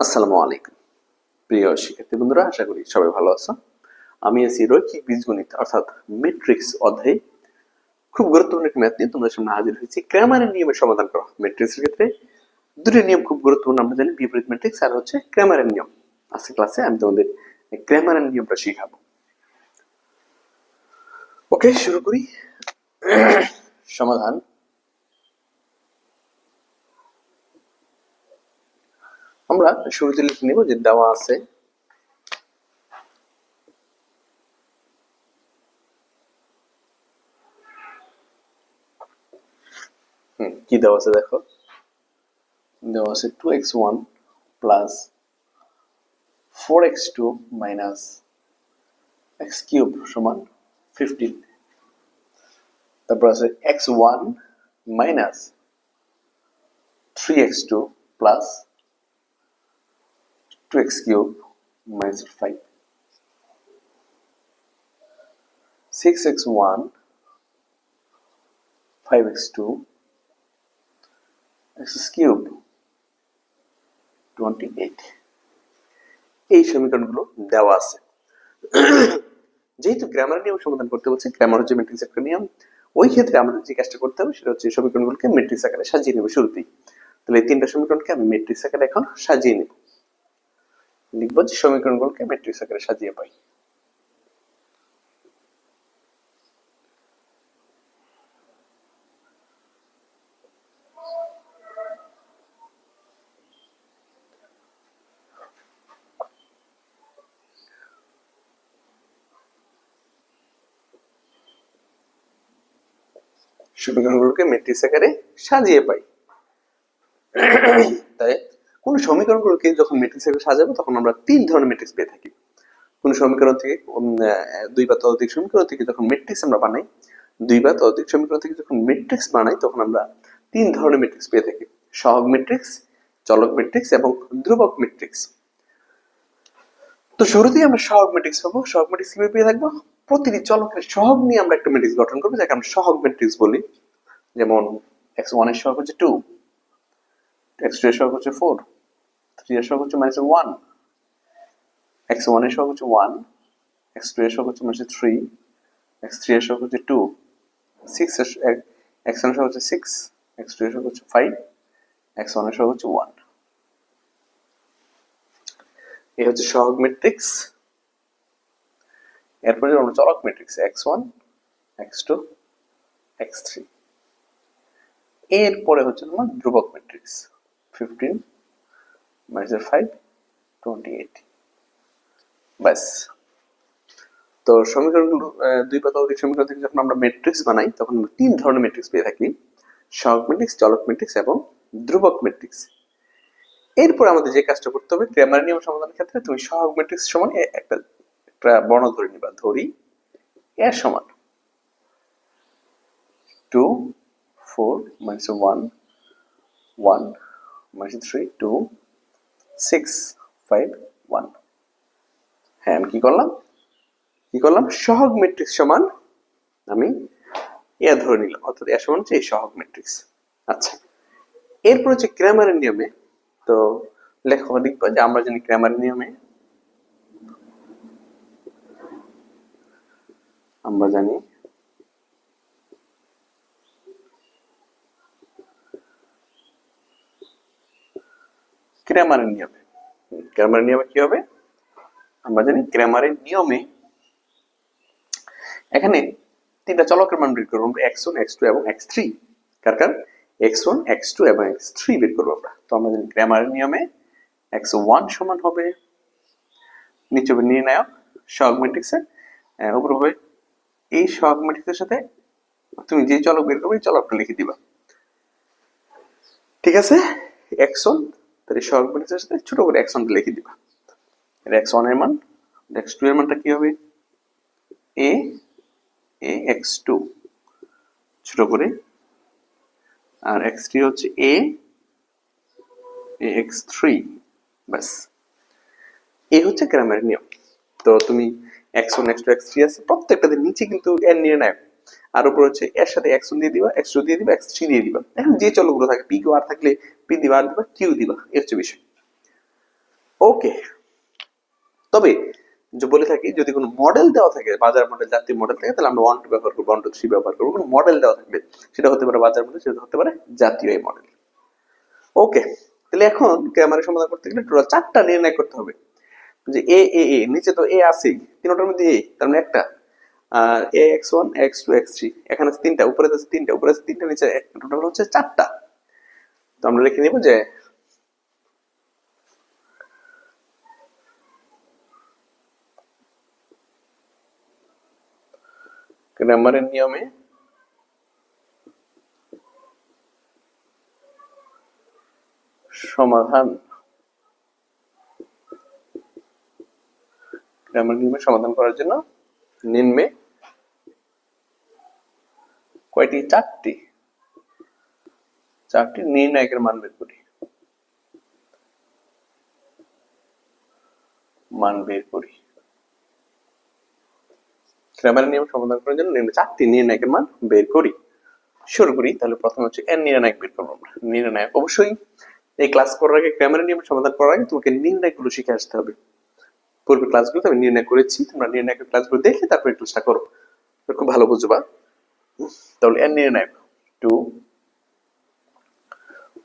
আসসালামু আলাইকুম প্রিয় শিক্ষার্থী বন্ধুরা, আশা করি সবাই ভালো আছো। আমি আছি রৈখিক বীজগণিত অর্থাৎ ম্যাট্রিক্স অধ্যায়ে খুব গুরুত্বপূর্ণ একটি ম্যাথ নিয়ে তোমাদের সামনে হাজির হয়েছি। ক্র্যামারের নিয়মের সমাধান করো। ম্যাট্রিক্সের ক্ষেত্রে দুটি নিয়ম খুব গুরুত্বপূর্ণ, আমরা জানি, বিপরীত ম্যাট্রিক্স আর হচ্ছে ক্র্যামারের নিয়ম। আজকে ক্লাসে আমি তোমাদের ক্র্যামারের নিয়মটা শিখাবো। ওকে, শুরু করি। সমাধান। আমরা শুরুতে লিখে নিব যে দেওয়া আছে কি দেওয়া আছে দেখো, দেওয়া আছে 2x1 plus 4x2 minus x cube সমান 15। তারপর আছে x1 minus 3x2 plus 2x cube minus 5, 6x1 5x2 x cube 28। এই সমীকরণগুলো দেওয়া আছে। যেহেতু গ্রামার নিয়ম সমাধান করতে বলছে, গ্রামার হচ্ছে ম্যাট্রিক্স একটা নিয়ম, ওই ক্ষেত্রে আমাদের যে কাজটা করতে হবে সেটা হচ্ছে সমীকরণগুলোকে ম্যাট্রিক্স আকারে সাজিয়ে নেব শুরুতেই। তাহলে এই তিনটা সমীকরণকে আমি ম্যাট্রিক্স আকারে এখন সাজিয়ে নেব। লিখবো যে সমীকরণগুলোকে ম্যাট্রিক্স আকারে সাজিয়ে পাই। সমীকরণগুলোকে ম্যাট্রিক্স আকারে সাজিয়ে পাই। তাই কোন সমীকরণগুলোকে যখন ম্যাট্রিক্স আকারে সাজাবো তখন আমরা তিন ধরনের ম্যাট্রিক্স পেয়ে থাকি। কোন সমীকরণ থেকে দুই বা ততোধিক সমীকরণ থেকে যখন ম্যাট্রিক্স আমরা বানাই, দুই বা ততোধিক সমীকরণ থেকে যখন ম্যাট্রিক্স বানাই তখন আমরা তিন ধরনের ম্যাট্রিক্স পেয়ে থাকি: সহগ ম্যাট্রিক্স, চলক ম্যাট্রিক্স এবং ধ্রুবক ম্যাট্রিক্স। তো শুরুতেই আমরা সহগ ম্যাট্রিক্স পাবো। সহগ ম্যাট্রিক্স কিভাবে পেয়ে থাকবো? প্রতিটি চলকের সহগ নিয়ে আমরা একটা ম্যাট্রিক্স গঠন করবো, যাকে আমরা সহগ ম্যাট্রিক্স বলি। যেমন x1 এর সহগ হচ্ছে 2, x2 এর সহগ হচ্ছে 4, 3 এর সহগ হচ্ছে -1, x1 এর সহগ হচ্ছে 1, x2 এর সহগ হচ্ছে -3, x3 এর সহগ হচ্ছে 2, 6 এর x1 এর সহগ হচ্ছে 6, x2 এর সহগ হচ্ছে 5, x1 এর সহগ হচ্ছে 1। এই হচ্ছে সহগ ম্যাট্রিক্স। এরপরে আমরা চলক ম্যাট্রিক্স x1, x2, x3। এরপরে হচ্ছে তোমার ধ্রুবক ম্যাট্রিক্স 15 -5 28। বাস। তো সমীকরণগুলো দুই বা ততোধিক সমীকরণ থেকে যখন আমরা ম্যাট্রিক্স বানাই তখন আমরা তিন ধরনের ম্যাট্রিক্স পেয়ে থাকি: সহগ ম্যাট্রিক্স, চলক ম্যাট্রিক্স এবং ধ্রুবক ম্যাট্রিক্স। এরপর আমাদের যে কাজটা করতে হবে, ক্র্যামার নিয়ম সমাধানের ক্ষেত্রে তুমি সহগ ম্যাট্রিক্স সমান একটা বর্ণ ধরে নিবা। ধরি এর সমান 2 4 -1 1 -3 2 6 5 1। হ্যাঁ, আমি কি করলাম সহগ ম্যাট্রিক্স সমান আমি এ ধরে নিলাম, অর্থাৎ এ সমান হচ্ছে এই সহগ ম্যাট্রিক্স। আচ্ছা, এরপর হচ্ছে ক্র্যামারের নিয়মে। তো লেখক লিখবো যে আমরা জানি ক্র্যামারের নিয়মে আমরা জানি ক্র্যামারের নিয়মে কি হবে? আমরা জানি ক্র্যামারের নিয়মে এখানে তিনটা চলকের মান বের করবো আমরা, x1 x2 এবং x3। কার x1 x2 এবং x3 বের করবো আমরা। তো আমরা জানি ক্র্যামারের নিয়মে x1 সমান হবে, নিচে হবে নির্ণায়ক সহগ ম্যাট্রিক্সের, উপর হবে এই সহগ ম্যাট্রিক্সের সাথে তুমি যে চলক বের করবে এই চলকটা লিখে দিবা। ঠিক আছে? x1 তাহলে সহগ ম্যাট্রিক্সের সাথে ছোট করে x1 লিখে দিবা। এর x1 এর মান, x2 এর মানটা কি হবে? a x2 ছোট করে, আর x3 হচ্ছে a x3। বাস, এই হচ্ছে ক্র্যামারের নিয়ম। তো তুমি x1 x2 x3 আছে, প্রত্যেকটাতে নিচে কিন্তু এর নির্ণায়ক, আর উপর হচ্ছে এর সাথে x1 দিয়ে দিবা, x2 দিয়ে দিবা, x3 দিয়ে দিবা। এখন যে চলকগুলো থাকে p q r থাকলে p দিবা, r দিবা, q দিবা, এই হচ্ছে বিষয়। ওকে, তবে যে বলে থাকি যদি কোনো মডেল দেওয়া থাকে, বাজার মডেল, জাতীয় মডেল থাকে, তাহলে আমরা 1 2 ব্যবহার করবো, 1 2 3 ব্যবহার করবো। কোনো মডেল দেওয়া থাকবে, সেটা হতে পারে বাজার মডেল, সেটা হতে পারে জাতীয় এই মডেল। ওকে, তাহলে এখন ক্যামেরা সমাধান করতে গেলে টোটাল 4টা নির্ণয় করতে হবে। যে এ এ এ নিচে তো এ আছেই, তিনটার মধ্যে এ, তার মানে একটা, আর এ x1 x2 x3, এখানে আছে 3টা, উপরে আছে 3টা, উপরে আছে 3টা, নিচে টোটাল হচ্ছে 4টা। তো আমরা লিখে নিব যে গ্রামারের নিয়মে সমাধান, গ্রামার নিয়মে সমাধান করার জন্য নিম্নে কয়টি? 4টি নির্ণায়কের মান বের করি। গ্রামারের নিয়ম সমাধান করার জন্য নিম্নে 4টি নির্ণায়কের মান বের করি। শুরু করি, তাহলে প্রথমে হচ্ছে এর নির্ণায়ক বের করবো আমরা। নির্ণায়ক অবশ্যই এই ক্লাস করার আগে, গ্রামারের নিয়ম সমাধান করার আগে তোমাকে নির্ণায়কগুলো শিখে আসতে হবে। পূর্বে ক্লাসগুলোতে আমি নির্ণয় করেছি, তোমরা নির্ণায়কের ক্লাসগুলো দেখে তারপর ক্লাসটা করো, খুব ভালো বুঝবা। তাহলে এর নির্ণায়ক 2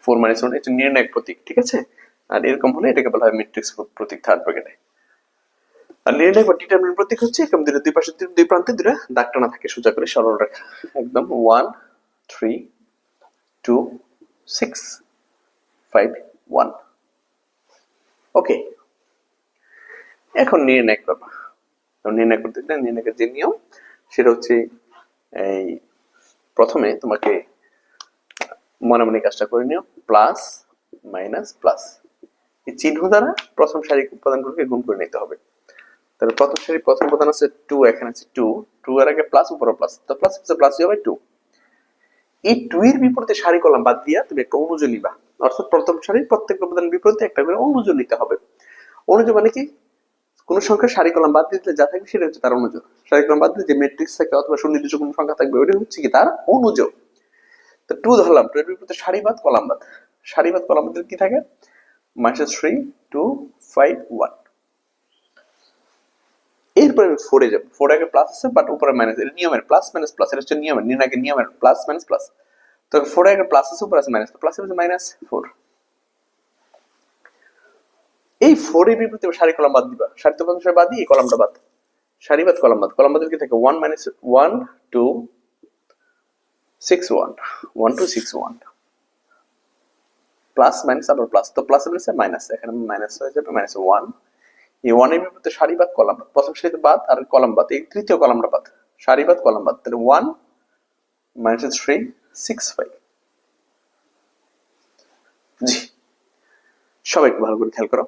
4 - 1 এটা নির্ণায়ক প্রতীক, ঠিক আছে। আর এরকম হলে এটাকে বলা হয় ম্যাট্রিক্স প্রতীক, থার্ড ব্র্যাকেটে। আর নির্ণায়ক বা ডিটারমিনেন্ট প্রতীক হচ্ছে এরকম দুই পাশে, দুই প্রান্তে দুটো দাগ টানা থাকে, সোজা করে সরল রেখা, একদম 1 3 2 6 5 1। ওকে, এখন নির্ণায়ক পাবা। নির্ণয় করতে গেলে নির্ণায়কের যে নিয়ম, সেটা হচ্ছে এই প্রথমে তোমাকে মনে মনে কাজটা করে নিও, প্লাস মাইনাস প্লাস, এই চিহ্ন দ্বারা প্রথম সারির উপাদানগুলোকে গুণ করে নিতে হবে। তাহলে প্রথম সারির প্রথম উপাদান আছে 2, এখানে আছে 2, 2 এর আগে প্লাস, উপরে প্লাস, তো প্লাস প্লাস হবে 2। এই 2 এর বিপরীতে সারি কলাম বাদ দিয়া তুমি একটা অনুজ নিবা, অর্থাৎ প্রথম সারির প্রত্যেক উপাদানের বিপরীতে একটা করে অনুজ নিতে হবে। অনুজ মানে কি? কোন সংখ্যার সারি কলাম বাদ দিলে যা থাকবে সেটা হচ্ছে তার অনুজ। সারি কলাম বাদ দিলে যে ম্যাট্রিক্স থাকে অথবা সুনির্দিষ্ট কোন সংখ্যা থাকবে ওইটা হচ্ছে কি তার অনুজ। তো 2 ধরলাম, 2 এর বিপরীতে সারি বাদ কলাম বাদ, সারি বাদ কলাম বাদ কি থাকে? -3 2 5 1। এরপরে আমি 4 এ যাব, 4 আগে প্লাস আছে বাট উপরে মাইনাস, এটা নিয়মের প্লাস মাইনাস প্লাস, এটা হচ্ছে নিয়মের, নির্ণায়কের নিয়মের প্লাস মাইনাস প্লাস। তো 4 আগে প্লাস আছে, উপরে আছে মাইনাস, তো প্লাস হচ্ছে -4। এই 4 এর বিপরীতে সারি কলাম বাদ দিবা, সারি তো প্রথম সারি বাদ দিয়ে কলামটা বাদ, সারি বাদ কলাম বাদ, কলাম বাদ কি থাকে? 1 1 2 6 1 1 2 6 1, প্লাস মাইনাস আবার প্লাস, তো প্লাস এর মাইনাস, এখানে মাইনাস হয়ে যাবে -1। এই 1 এর বিপরীতে সারি বাদ কলাম বাদ, প্রথম সারিতে বাদ আর কলাম বাদ, এই তৃতীয় কলামটা বাদ, সারি বাদ কলাম বাদ, তাহলে 1 -3 6 5। জি, সবাই একটু ভালো করে খেয়াল করো।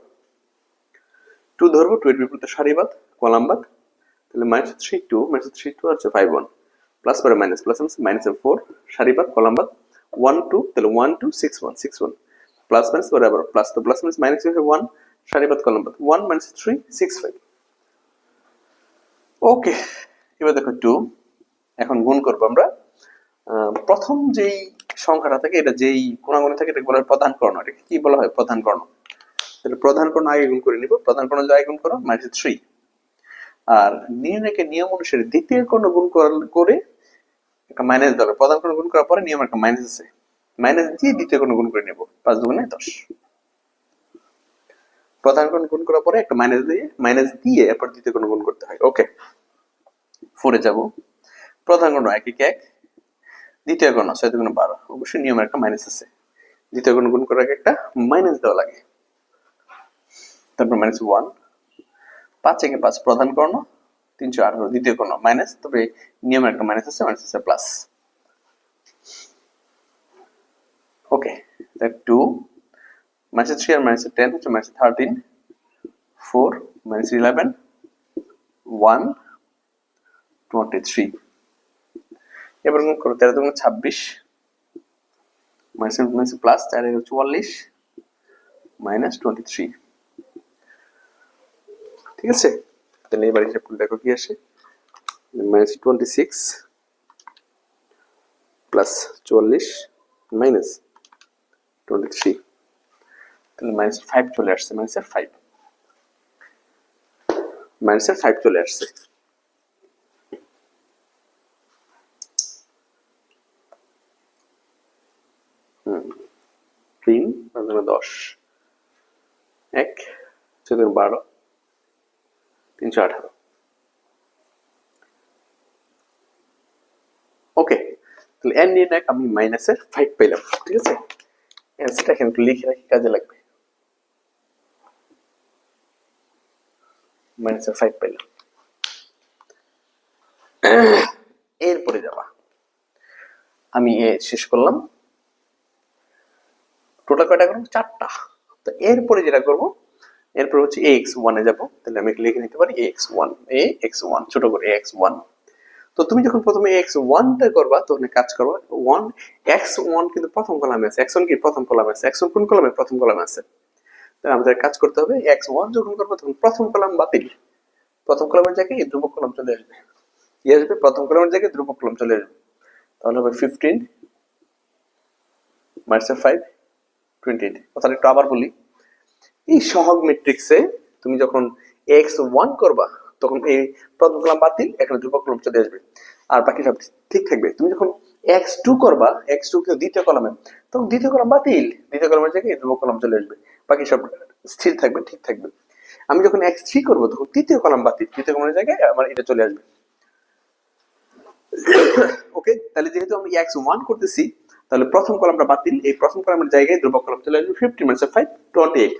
2 ধরবো, 2 এর বিপরীতে সারি বাদ কলাম বাদ, তাহলে -3 2 -3 2 আছে 5 1, প্লাস পরে মাইনাস, প্লাস -4 সারি বাদ কলাম বাদ 1 2, তাহলে 1 2 6 1 6 1, প্লাস মাইনাস পরে আবার প্লাস, তো প্লাস মাইনাস মাইনাস হয়ে 1 সারি বাদ কলাম বাদ 1 -3 6 5। ওকে, এবার দেখো 2, এখন গুণ করব আমরা। প্রথম যেই সংখ্যাটা থাকে, এটা যেই কোণাগুণে থাকে, এটা বলা হয় প্রধান কর্ণ। এটাকে কি বলা হয়? প্রধান কর্ণ। তাহলে প্রধান কর্ণ আগে গুণ করে নিব, প্রধান কর্ণ যদি আগে গুণ করো -3, আর নির্ণায়কের নিয়ম অনুসারে দ্বিতীয় কর্ণ গুণ করে একটা মাইনাস দেবে, প্রধান কর্ণ গুণ করার পরে নিয়ম একটা মাইনাস আছে, মাইনাস দিয়ে দ্বিতীয় কর্ণ গুণ করে নেব, 5 দুগুণে 10। প্রধান কর্ণ গুণ করার পরে একটা মাইনাস দিয়ে এরপর দ্বিতীয় কর্ণ গুণ করতে হয়। ওকে, 4 এ যাব, প্রধান কর্ণ 1 1 1, দ্বিতীয় কর্ণ 6 দুগুণে 12, অবশ্যই নিয়মের একটা মাইনাস আছে, দ্বিতীয় কর্ণ গুণ করার আগে একটা মাইনাস দেওয়া লাগে, তারপর -1, 5 একে 5 প্রধান কর্ণ, 318 দ্বিতীয় কর্ণ মাইনাস, তবে নিয়মের একটা মাইনাস আছে প্লাস। ওকে, that 2 -3 আর -10 হচ্ছে -13, 4 -11 1 23। এবার গুণ করো, 13 দুগুণে 26, মাইনাস প্লাস 4 এর 44 -23। ঠিক আছে, তাহলে এবার হিসাব করে দেখো কি আসে, -26 প্লাস 44 -23, তাহলে -5 চলে আসছে, -5। মাইনাসের 5 চলে আসছে। তিন 10 1 12 318। ওকে, তাহলে এন নির্ণায়ক আমি মাইনাসের 5 পেলাম। ঠিক আছে, অ্যান্সারটা এখানে একটু লিখে রাখি, কাজে লাগবে। মাইনাসের 5 পেলাম। এরপরে যাবা, আমি এ শেষ করলাম। টোটাল কয়টা করবো? 4টা। তো এরপরে যেটা করব, এরপর হচ্ছে ax1 এ যাব। তাহলে আমি লিখে নিতে পারি ax1 ছোট করে ax1। তো তুমি যখন প্রথমে x1 টা করবা তখন কাজ করবা 1 x1 কিন্তু প্রথম কলামে আছে, x1 কি প্রথম কলামে আছে, x1 কোন কলামে? প্রথম কলামে আছে। তাহলে আমাদের কাজ করতে হবে x1 যখন করব তখন প্রথম কলাম বাতিল, প্রথম কলামের জায়গায় ধ্রুবক কলাম চলে আসবে। কি আসবে? প্রথম কলামের জায়গায় ধ্রুবক কলাম চলে আসবে। তাহলে হবে 15 মাইনাস 5 28। কথাটা একটু আবার বলি, এই সহগ ম্যাট্রিক্সে তুমি যখন x1 করবা তখন এই প্রথম কলাম বাতিল, এখানে ধ্রুবক কলাম চলে আসবে, আর বাকি সব ঠিক থাকবে। তুমি যখন x2 করবা, x2 কে দ্বিতীয় কলামে, তখন দ্বিতীয় কলাম বাতিল, দ্বিতীয় কলামের জায়গায় ধ্রুবক কলাম চলে আসবে, বাকি সব স্থির থাকবে, ঠিক থাকবে। আমি যখন x3 করব তখন তৃতীয় কলাম বাতিল, তৃতীয় কলামের জায়গায় আমার এটা চলে আসবে। ওকে, তাহলে যেহেতু আমি x1 করতেছি, তাহলে প্রথম কলামটা বাতিল, এই প্রথম কলামের জায়গায় ধ্রুবক কলাম চলে আসবে 50 - 5 28,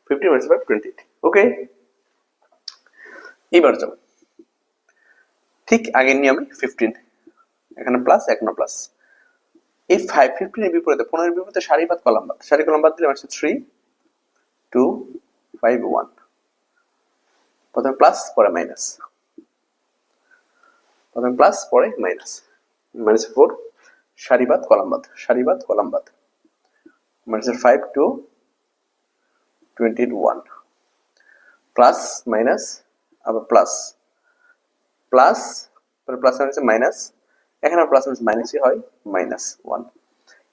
50 - 5 28। ওকে, এবার যাও ঠিক আগের নিয়মে 15, এখানে প্লাস, এখানে প্লাস। এই 15 এর বিপরীতে 15 এর বিপরীতে সারি বাদ কলাম বাদ, সারি কলাম বাদ দিলে আসছে 3 2 5 1। প্রথমে প্লাস পরে মাইনাস, প্রথমে প্লাস পরে মাইনাস, মাইনাস 4 সারি বাদ কলাম বাদ, সারি বাদ কলাম বাদ, মাইনাস 5 2 21 প্লাস মাইনাস আবার প্লাস, প্লাস পরে প্লাস মাইনাস মাইনাস, এখানে প্লাস মাইনাস মাইনাসই হয়, মাইনাস 1।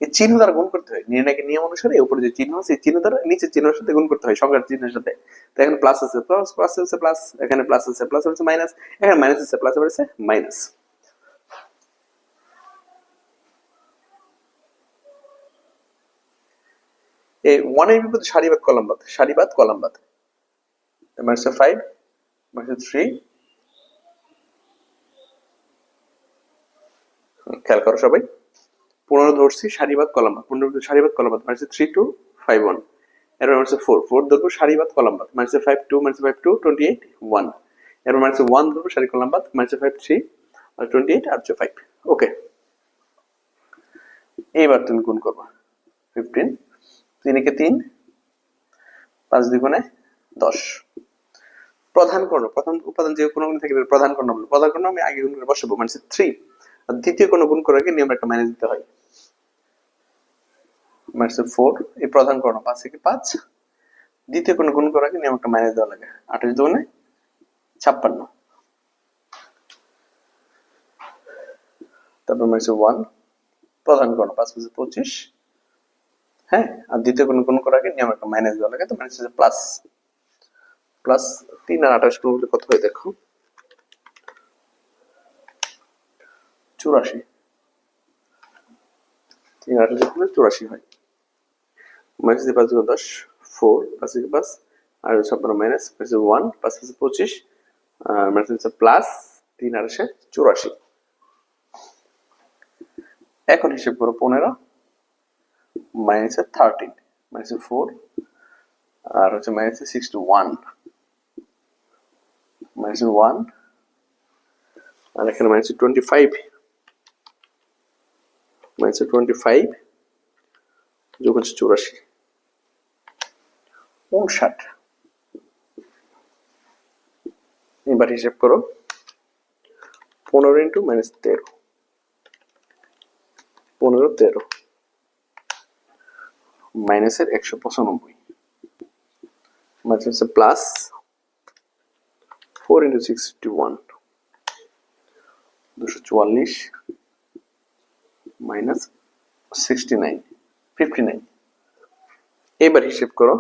এই চিহ্ন দ্বারা গুণ করতে হয় নির্ণায়কের নিয়ম অনুসারে। উপরে যে চিহ্ন আছে এই চিহ্ন দ্বারা নিচের চিহ্নের সাথে গুণ করতে হয়, সংখ্যার চিহ্নের সাথে। তো এখানে প্লাস আছে, প্লাস প্লাস আছে প্লাস, এখানে প্লাস আছে প্লাস আছে মাইনাস, এখানে মাইনাস আছে প্লাস আছে মাইনাস। এই 1 এর বিপরীতে সারি বাদ কলাম বাদ, সারি বাদ কলাম বাদ, মাইনাস 5 মাইনাস 3। খেয়াল করো সবাই, 15 ধরছি সারি বাদ কলাম বাদ, 15 সারি বাদ কলাম বাদ, মাইনাস 3 2 5 1। এরপর মাইনাস 4 ধরবো সারি বাদ কলাম বাদ, মাইনাস 5 2 মাইনাস 5 2 28 1। এরপর মাইনাস 1 ধরবো সারি কলাম বাদ, মাইনাস 5 3 আর 28 আর 5। ওকে, এইবার তুমি গুণ করবা 15, 3 কে 3, 5 দ্বিগুণে 10। প্রধান কর্ণ, প্রথম উপাদান যে কোনো থেকে প্রধান কর্ণ বলে, প্রধান কর্ণ আমি আগে গুণ করে বসাবো মাইনাস 3, আর দ্বিতীয় কোনো গুণ করার আগে নিয়ম একটা মাইনাস দিতে হয়। মাইনাস 4 এই প্রধান কর্ণ 5 থেকে 5, দ্বিতীয় কোনো গুণ করার আগে নিয়ম একটা মাইনাস দেওয়া লাগে, 28 দুগুণে 56। তারপর মাইনাস 1 প্রধান কর্ণ 5 5 25, হ্যাঁ, আর দ্বিতীয় কোনো গুণ করার আগে নিয়ম একটা মাইনাস দেওয়া লাগে, তো মাইনাস প্লাস, প্লাস 3 আর 28 গুণ করলে কত হয় দেখো, 84। 3 আর 28 গুণ 84 হয়। মাইনাস 5 গুণ 10 4, 5 থেকে 5 আর 56 মাইনাস 1 5 5 25, মাইনাস প্লাস 3 আর 84। এখন হিসাব করো 15 মাইনাস 13, মাইনাস 4 আর হচ্ছে মাইনাস 61, মাইনাস 1 আর এখানে মাইনাস 25, মাইনাস 25 যোগ হচ্ছে 84, 59। এবার হিসাব করো 15 ইন্টু মাইনাস 13, 15 13 মাইনাসের 195, মাইনাস প্লাস 4 ইন্টু 61 244 মাইনাস 69 59। এবার হিসেব করো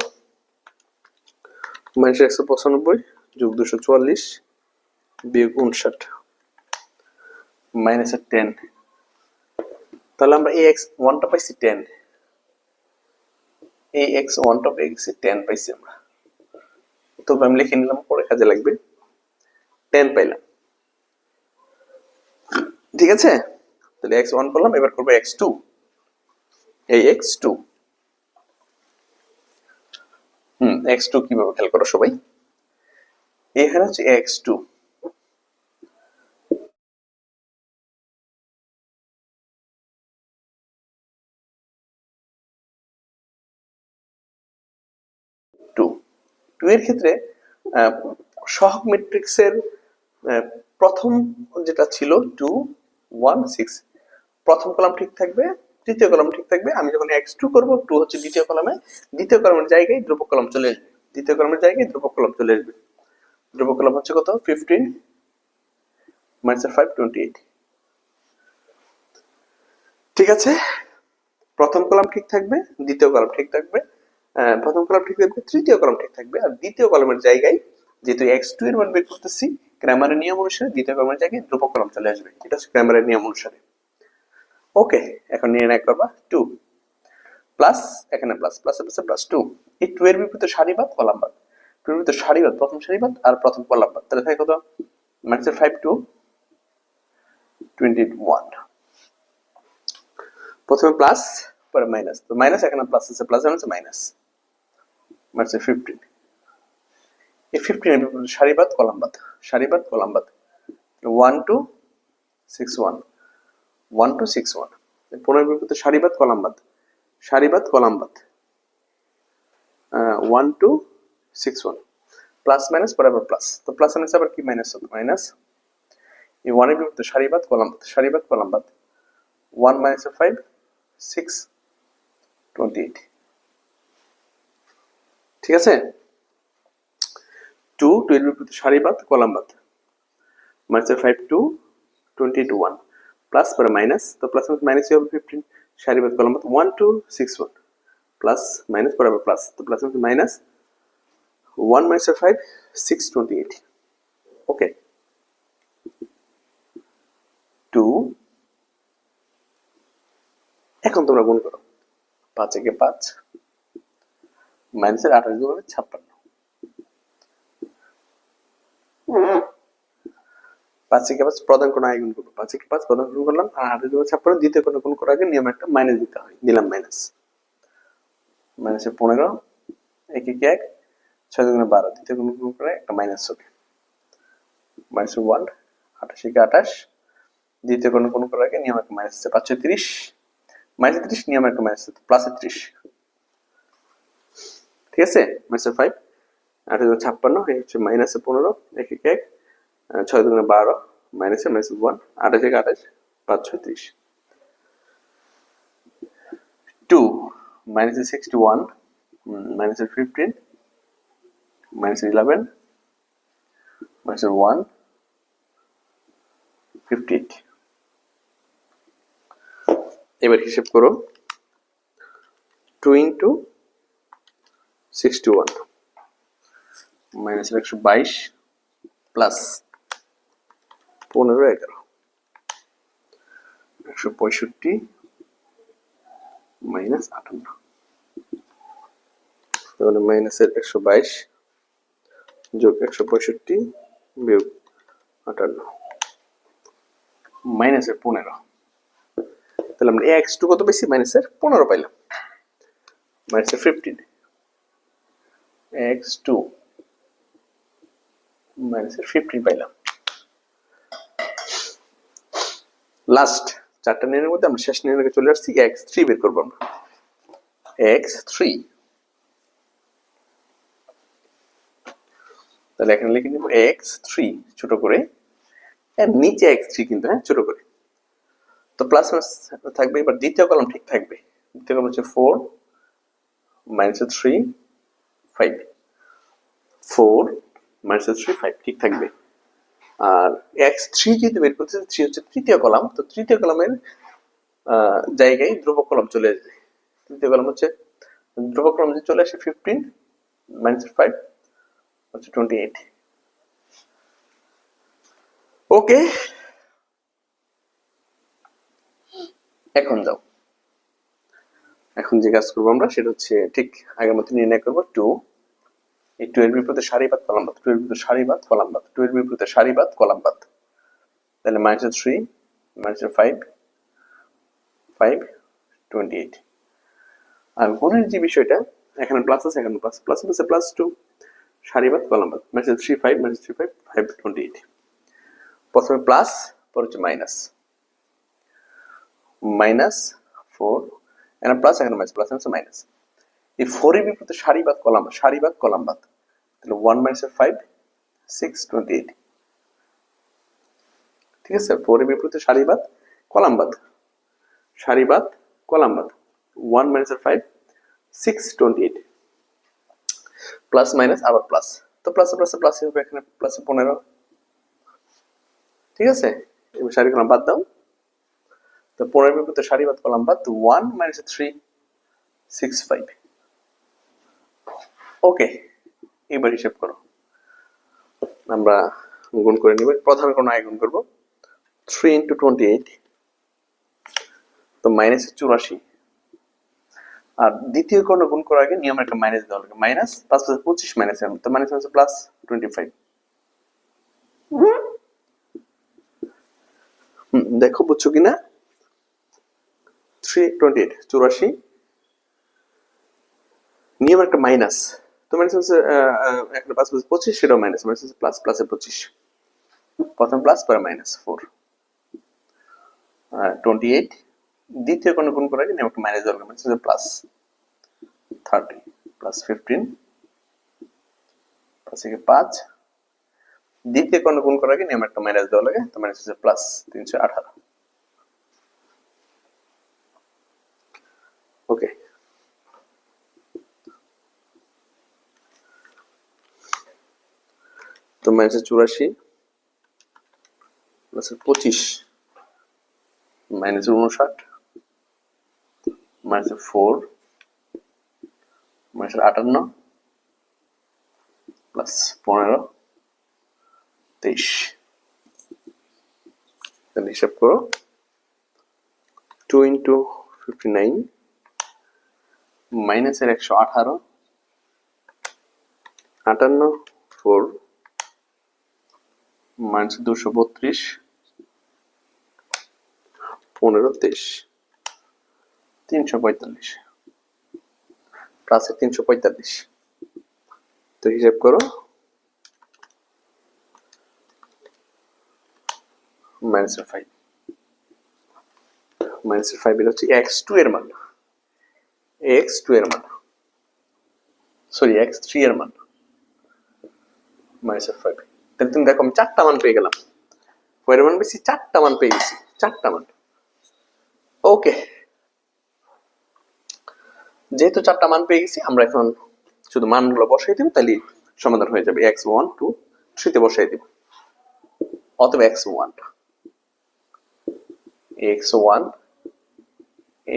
মাইনাস 195 যোগ 244 বিয়োগ 59 মাইনাস 10। তাহলে আমরা ax1 টা পাইছি 10, ax1 টা পেয়ে গেছি 10 পাইছি আমরা। তো আমি লিখে নিলাম, পরে কাজে লাগবে। 10 পাইলাম, ঠিক আছে। তাহলে x1 করলাম, এবার করবো x2। এই x2 x2 কিভাবে খেয়াল করো সবাই, এখানে হচ্ছে x2, টু এর ক্ষেত্রে সহগ ম্যাট্রিক্সের প্রথম যেটা ছিল 2 1 6, প্রথম কলাম ঠিক থাকবে, তৃতীয় কলাম ঠিক থাকবে। আমি যখন x2 করব, 2 হচ্ছে দ্বিতীয় কলামে, দ্বিতীয় কলামের জায়গায় ধ্রুবক কলাম চলে আসবে, দ্বিতীয় কলামের জায়গায় ধ্রুবক কলাম চলে আসবে। ধ্রুবক কলাম হচ্ছে কত? 15 মাইনাস 5 28, ঠিক আছে। প্রথম কলাম ঠিক থাকবে, দ্বিতীয় কলাম ঠিক থাকবে, প্রথম কলাম ঠিক থাকবে, তৃতীয় কলাম ঠিক থাকবে, আর দ্বিতীয় কলামের জায়গায় যেহেতু x2 এর মান বের করতেছি, গ্রামারের নিয়ম অনুসারে দ্বিতীয় কলামের জায়গায় ধ্রুবক কলাম চলে আসবে। এটা হচ্ছে গ্রামারের নিয়ম অনুসারে। ওকে, এখন নির্ণয় করবা 2 প্লাস, এখানে প্লাস প্লাস প্লাস প্লাস 2, এই 2 এর বিপরীতে সারিবাদ কলামবাদ, 2 এর বিপরীতে সারিবাদ, প্রথম সারিবাদ আর প্রথম কলামবাদ, তাহলে থাকে কত? মাইনাস 5 টু 21, প্রথমে প্লাস পরে মাইনাস, তো মাইনাস এখানে প্লাস আছে, প্লাস এখানে আছে মাইনাস, মাইনাস 15। এই 15 এর বিপরীতে সারিবাদ কলামবাদ, সারিবাদ কলামবাদ 1 টু 61, 1 টু 61, 15 এর বিপরীতে সারিবাদ কলামবাদ, সারিবাদ কলামবাদ 1 টু 61, প্লাস মাইনাস পরে আবার প্লাস, তো প্লাস মাইনাস আবার কি মাইনাস হবে, মাইনাস। এই 1 এর বিপরীতে সারিবাদ কলামবাদ, সারিবাদ কলামবাদ 1 মাইনাস 5 6 28, ঠিক আছে। 2 2 এর বিপরীতে সারিবাদ কলামবাদ, মাইনাস 5 টু 21, প্লাস পরে মাইনাস, তো প্লাস মাইনাস হবে 15, সারিবাদ কলামবাদ 1 টু 61, প্লাস মাইনাস পরে আবার প্লাস, তো প্লাস মাইনাস 1 minus 5 628, ওকে। 2, এখন তোমরা গুণ করো, 5 একে 5 মাইনাসের 28 গুণ 56, 5 একে 5 প্রধান কোণ আয় গুণ করবো, 5 একে 5 প্রধান গুণ করলাম, আর 28 গুণ 56 দ্বিতীয় কোণ গুণ করার আগে নিয়ম একটা মাইনাস দিতে হয়, দিলাম মাইনাস, মাইনাসে 15 1 একে 1 6 গুণ 12 দ্বিতীয় কোণ গুণ করে একটা মাইনাস হবে, মাইনাস 1 28 একে 28 দ্বিতীয় কোণ গুণ করার আগে নিয়ম একটা মাইনাস আছে, 5 30 মাইনাস 30 নিয়ম একটা মাইনাস আছে, প্লাস 30, ঠিক আছে। মাইনাস 5 8 গুণ 56 এই হচ্ছে মাইনাস 15 1 1 1 6 গুণ 12 মাইনাস মাইনাস 1 28 থেকে 28 5 6 30, 2 মাইনাস 61 মাইনাস 15 মাইনাস 11 মাইনাস 1 58, এবার হিসাব করো 2 ইন্টু 61 মাইনাস 122 প্লাস 15 11 165 মাইনাস 58, তাহলে মাইনাসের 122 যোগ 165 বিয়োগ 58 মাইনাসের 15, তাহলে আমরা x2 কত পেয়েছি, মাইনাসের 15 পাইলাম, মাইনাসের 15 x2 মাইনাসের 15 পাইলাম। লাস্ট চারটা নির্ণয়ের মধ্যে আমরা শেষ নির্ণয়ে চলে আসছি, x3 বের করবো আমরা, x3, তাহলে এখানে লিখে নিব x3 ছোট করে, এর নিচে x3 কিন্তু, হ্যাঁ ছোট করে, তো প্লাস থাকবে, এবার দ্বিতীয় কলাম ঠিক থাকবে, দ্বিতীয় কলাম হচ্ছে 4 মাইনাস 3 5, 4 মাইনাস 3 5 ঠিক থাকবে, আর x3 যেহেতু বের করতে 3 হচ্ছে তৃতীয় কলাম, তো তৃতীয় কলামের জায়গায় ধ্রুবক কলাম চলে আসবে, তৃতীয় কলাম হচ্ছে ধ্রুবক কলাম যে চলে আসে 15 মাইনাস 5 হচ্ছে 28, ওকে, এখন যাও, এখন যে কাজ করবো আমরা সেটা হচ্ছে ঠিক আগের মতো নির্ণয় করবো টু, এই টু এর বিপরীতে সারিবাদ কলামবাদ, টু এর বিপরীতে সারিবাদ কলামবাদ, টু এর বিপরীতে সারিবাদ কলামবাদ। তাহলে মাইনাস 3 মাইনাস 5 5 28। আর গুণের যে বিষয়টা, এখানে প্লাস আছে, এখানে প্লাস, প্লাস আছে প্লাস 2, সারিবাদ কলামবাদ, মাইনাস 3 5 মাইনাস 3 5 5 28। প্রথমে প্লাস, পরে হচ্ছে মাইনাস, মাইনাস 4, এখানে প্লাস, এখানে মাইনাস, প্লাস আছে মাইনাস। এই 4 এর বিপরীতে সারিবাদ কলামবাদ, সারিবাদ কলামবাদ। তাহলে 1 মাইনাস 5 6 28। ঠিক আছে, 4 এর বিপরীতে সারিবাদ কলামবাদ, সারিবাদ কলামবাদ, 1 মাইনাস 5 6 28। প্লাস মাইনাস আবার প্লাস, তো প্লাসে প্লাসে প্লাসই হবে, এখানে প্লাসে 15। ঠিক আছে, এবার সারি কলাম বাদ দাও, তো 15 এর বিপরীতে সারিবাদ কলামবাদ 1 মাইনাস 3 6 5। ওকে, এবার হিসাব করো, আমরা গুণ করে নিব। প্রথমে কোন আয় গুণ করব, 3 ইন্টু 28, তো মাইনাস 84। আর দ্বিতীয় কোন গুণ করার আগে নিয়ম একটা মাইনাস দেওয়া লাগে, মাইনাস 5 + 25 মাইনাস, তো মাইনাস হচ্ছে প্লাস 25। দেখো বুঝছো কিনা, 328 84, নিয়ম একটা মাইনাস, তো মাইনাস হচ্ছে একটা 5 + 25, সেটাও মাইনাস, মাইনাস হচ্ছে প্লাস, প্লাসে 25, প্রথম প্লাস পরে মাইনাস 4 28। দ্বিতীয় কোন গুণ করার আগে নিয়ম একটা মাইনাস দেওয়া লাগে, মাইনাস হচ্ছে প্লাস 30 প্লাস 15 প্লাস 5। দ্বিতীয় কোন গুণ করার আগে নিয়ম একটা মাইনাস দেওয়া লাগে, তো মাইনাস হচ্ছে প্লাস 318। ওকে, তো minus 84 plus 25 minus 59 minus 4 minus 58 plus 15 23। তাহলে হিসাব করো, 2 ইন্টু 59 মাইনাসের 118 58 4 মাইনাস 232 15 23 345 প্লাসের 345। তো হিসাব করো, মাইনাসের 5, মাইনাসের 5 এটা হচ্ছে x2 এর মান, x2 এর মান, সরি x3 এর মান, মাইনাসের 5। তাহলে তুমি দেখো আমি 4টা মান পেয়ে গেলাম, কয়টা মান পেয়েছি, 4টা মান পেয়ে গেছি, 4টা মান। ওকে, যেহেতু 4টা মান পেয়ে গেছি, আমরা এখন শুধু মানগুলো বসাই দেব, তাহলে সমাধান হয়ে যাবে। x1 2 3 তে বসাই দেব, অথবা x1 x1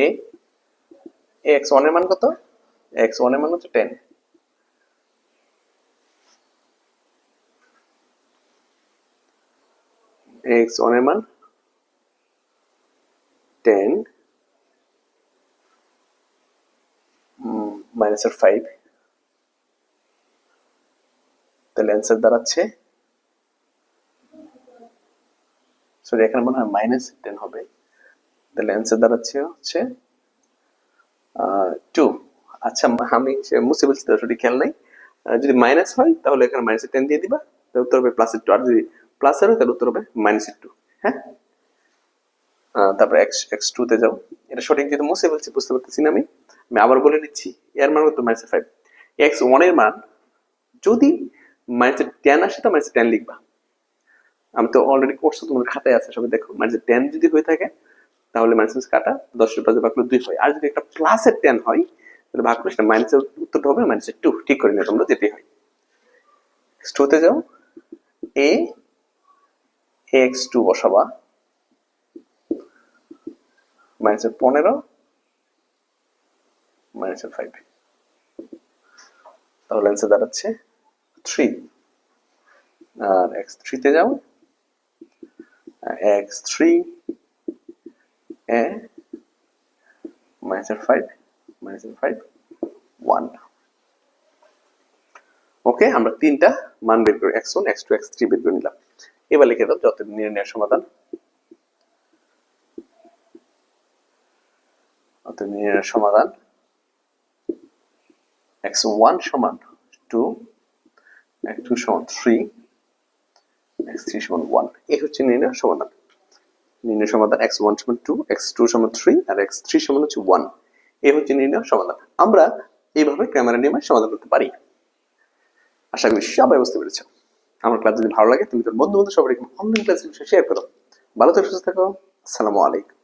এ x1 এর মান কত, x1 এর মান হচ্ছে 10, x1 এর মান 10 মাইনাসের 5, তাহলে অ্যান্সার দাঁড়াচ্ছে, সরি এখানে মনে হয় মাইনাস 10 হবে, তাহলে অ্যান্সার দাঁড়াচ্ছে হচ্ছে 2। আচ্ছা, আমি মুছে বলছি তো, সঠিক খেয়াল নাই। যদি মাইনাস হয় তাহলে এখানে মাইনাস 10 দিয়ে দিবা, তাহলে উত্তর হবে প্লাসের 2, আর যদি প্লাস হয় তাহলে উত্তর হবে মাইনাসের 2। হ্যাঁ, তারপর x2 তে যাও, এটা সঠিক যেহেতু মুছে বলছি বুঝতে পারতেছি না, আমি আবার বলে নিচ্ছি, এর মান হতো মাইনাস 5, x1 এর মান যদি মাইনাস 10 আসে তো মাইনাস 10 লিখবা, আমি তো অলরেডি করছো, তোমার খাতায় আছে সবাই দেখো, মাইনাস 10 যদি হয়ে থাকে তাহলে মাইনাস কাটা 10 এর পাশে ভাগ করলে 2 হয়, আর যদি একটা প্লাসের 10 হয় তাহলে ভাগ করলে সেটা মাইনাসের উত্তরটা হবে মাইনাসের 2। ঠিক করে নিও তোমরা, যেতেই হয়। x2 তে যাও, a x2 বসাবা, মাইনাসের 15 মাইনাসের 5, তাহলে অ্যান্সার দাঁড়াচ্ছে 3। আর x3 তে যাও, x3 a minus 5 1। ওকে, আমরা তিনটা মান বের করি, x1 x2 x3 বের করে নিলাম। এবার লিখে দাও যত নির্ণয়ের সমাধান। নির্ণয়ের সমাধান x1 সমান 2, x2 সমান 3, x3 সমান 1। এই হচ্ছে নির্ণয়ের সমাধান। নির্ণয় সমাধান x1 সমান 2, x2 সমান 3 আর x3 সমান হচ্ছে 1। এই হচ্ছে নির্ণয় সমাধান। আমরা এইভাবে ক্র্যামারের নিয়মে সমাধান করতে পারি। আশা করি সবাই বুঝতে পেরেছো। আমার ক্লাস যদি ভালো লাগে তুমি তোর বন্ধু সবাই অনলাইন ক্লাস শেয়ার করো। ভালো থেকো, সুস্থ থেকো। আসসালামু আলাইকুম।